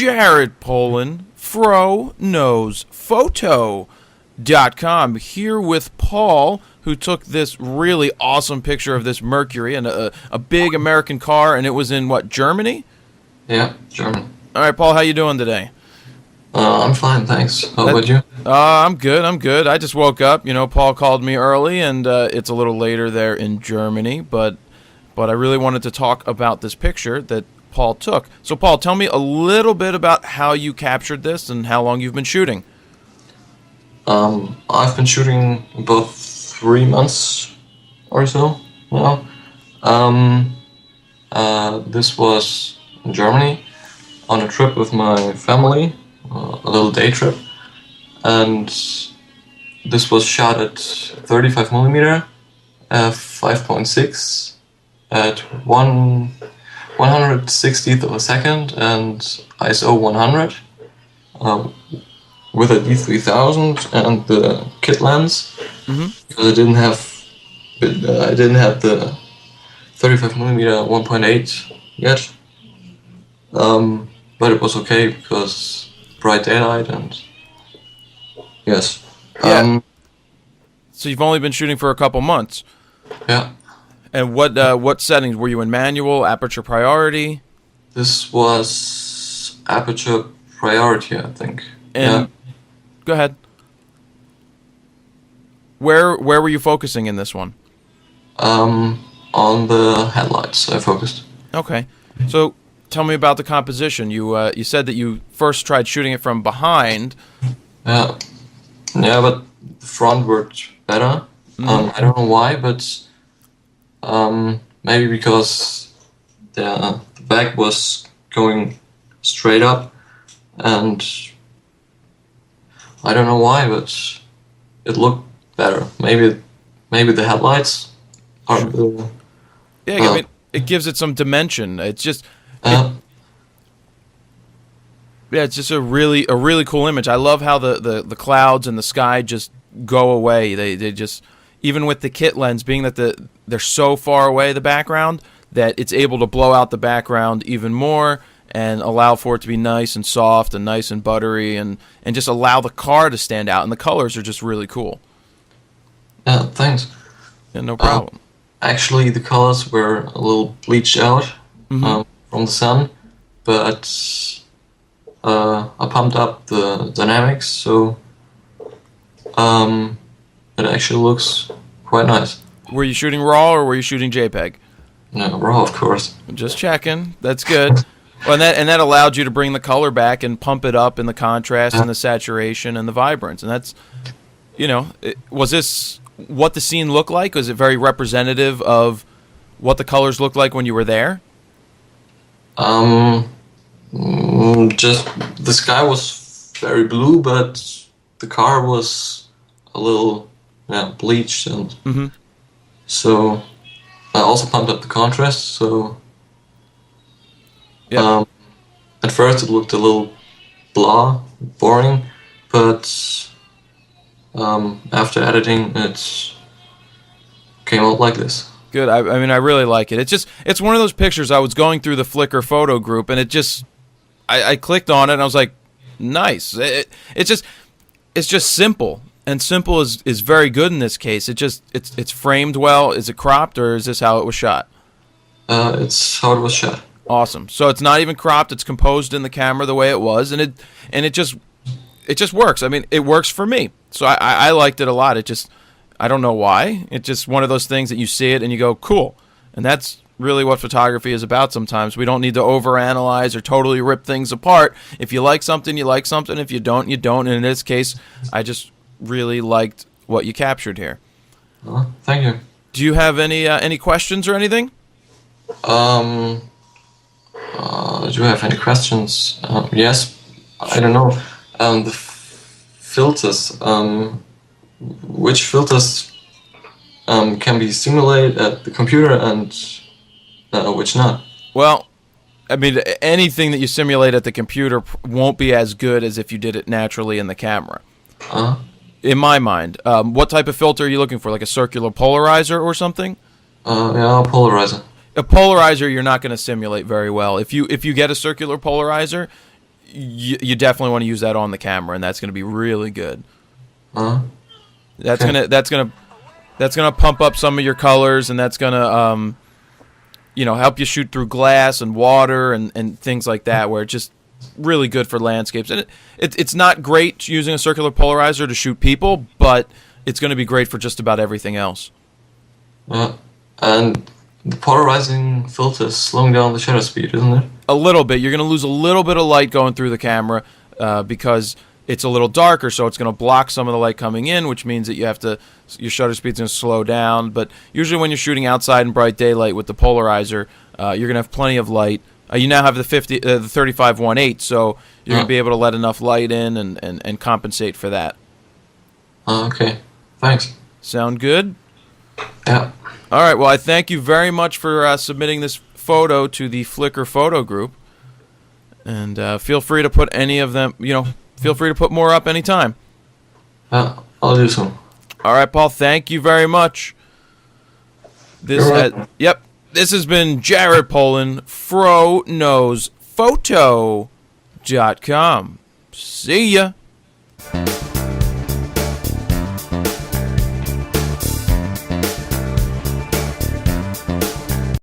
Jared Polin, FroKnowsPhoto.com, here with Paul, who took this really awesome picture of this Mercury and a big American car, and it was in, what, Germany? Yeah, Germany. All right, Paul, how you doing today? I'm fine, thanks. How about you? I'm good. I just woke up. Paul called me early, and it's a little later there in Germany, but I really wanted to talk about this picture that Paul took. So, Paul, tell me a little bit about how you captured this and how long you've been shooting. I've been shooting about 3 months or so now. This was in Germany on a trip with my family, a little day trip, and this was shot at 35mm, 5.6 at 1/160th of a second and ISO 100 with a D3000 and the kit lens, because I didn't have the 35mm 1.8 yet, but it was okay because bright daylight and yes. Yeah. So you've only been shooting for a couple months. Yeah. And what settings were you in? Manual, aperture priority? This was aperture priority, I think. And go ahead. Where were you focusing in this one? On the headlights, I focused. Okay. So tell me about the composition. You said that you first tried shooting it from behind. Yeah, but the front worked better. I don't know why, but maybe because the back was going straight up, and I don't know why, but it looked better. Maybe the headlights are. Yeah, I mean, it gives it some dimension. It's just. It's just a really cool image. I love how the clouds and the sky just go away. They just, even with the kit lens, being that they're so far away, the background, that it's able to blow out the background even more and allow for it to be nice and soft and nice and buttery and just allow the car to stand out. And the colors are just really cool. Yeah, thanks. Yeah, no problem. Actually, the colors were a little bleached out from the sun, but I pumped up the dynamics, so it actually looks quite nice. Were you shooting RAW or were you shooting JPEG? No, RAW, of course. Just checking. That's good. Well, and that allowed you to bring the color back and pump it up in the contrast and the saturation and the vibrance. And that's, was this what the scene looked like? Was it very representative of what the colors looked like when you were there? Just the sky was very blue, but the car was a little bleached, and so I also pumped up the contrast. So at first it looked a little boring, but after editing it came out like this. Good. I mean, I really like it. It's one of those pictures. I was going through the Flickr Photo Group, and it just, I clicked on it, and I was like, nice. It's just simple, and simple is very good in this case. It's framed well. Is it cropped, or is this how it was shot? It's how it was shot. Awesome. So it's not even cropped. It's composed in the camera the way it was, and it just works. I mean, it works for me. So I liked it a lot. I don't know why. It's just one of those things that you see it and you go, cool. And that's really what photography is about sometimes. We don't need to overanalyze or totally rip things apart. If you like something, you like something. If you don't, you don't. And in this case, I just really liked what you captured here. Thank you. Do you have any questions or anything? Do you have any questions? Yes. I don't know. The filters. Which filters can be simulated at the computer and which not? Well, I mean, anything that you simulate at the computer won't be as good as if you did it naturally in the camera. In my mind. What type of filter are you looking for? Like a circular polarizer or something? Yeah, a polarizer. A polarizer you're not going to simulate very well. If you get a circular polarizer, you definitely want to use that on the camera, and that's going to be really good. That's Okay. gonna pump up some of your colors, and that's gonna help you shoot through glass and water and things like that, where it's just really good for landscapes. And it's not great using a circular polarizer to shoot people, but it's going to be great for just about everything else. And the polarizing filter is slowing down the shutter speed, isn't it? A little bit. You're going to lose a little bit of light going through the camera because it's a little darker, so it's going to block some of the light coming in, which means that your shutter speed's going to slow down. But usually when you're shooting outside in bright daylight with the polarizer, you're going to have plenty of light. You now have the 35-1/8, so you're going to be able to let enough light in and compensate for that. Okay. Thanks. Sound good? Yeah. All right. Well, I thank you very much for submitting this photo to the Flickr Photo Group, and feel free to put any of them. Feel free to put more up anytime. Yeah, I'll do so. All right, Paul. Thank you very much. This You're welcome. Yep. This has been Jared Polin, FroKnowsPhoto.com. See ya.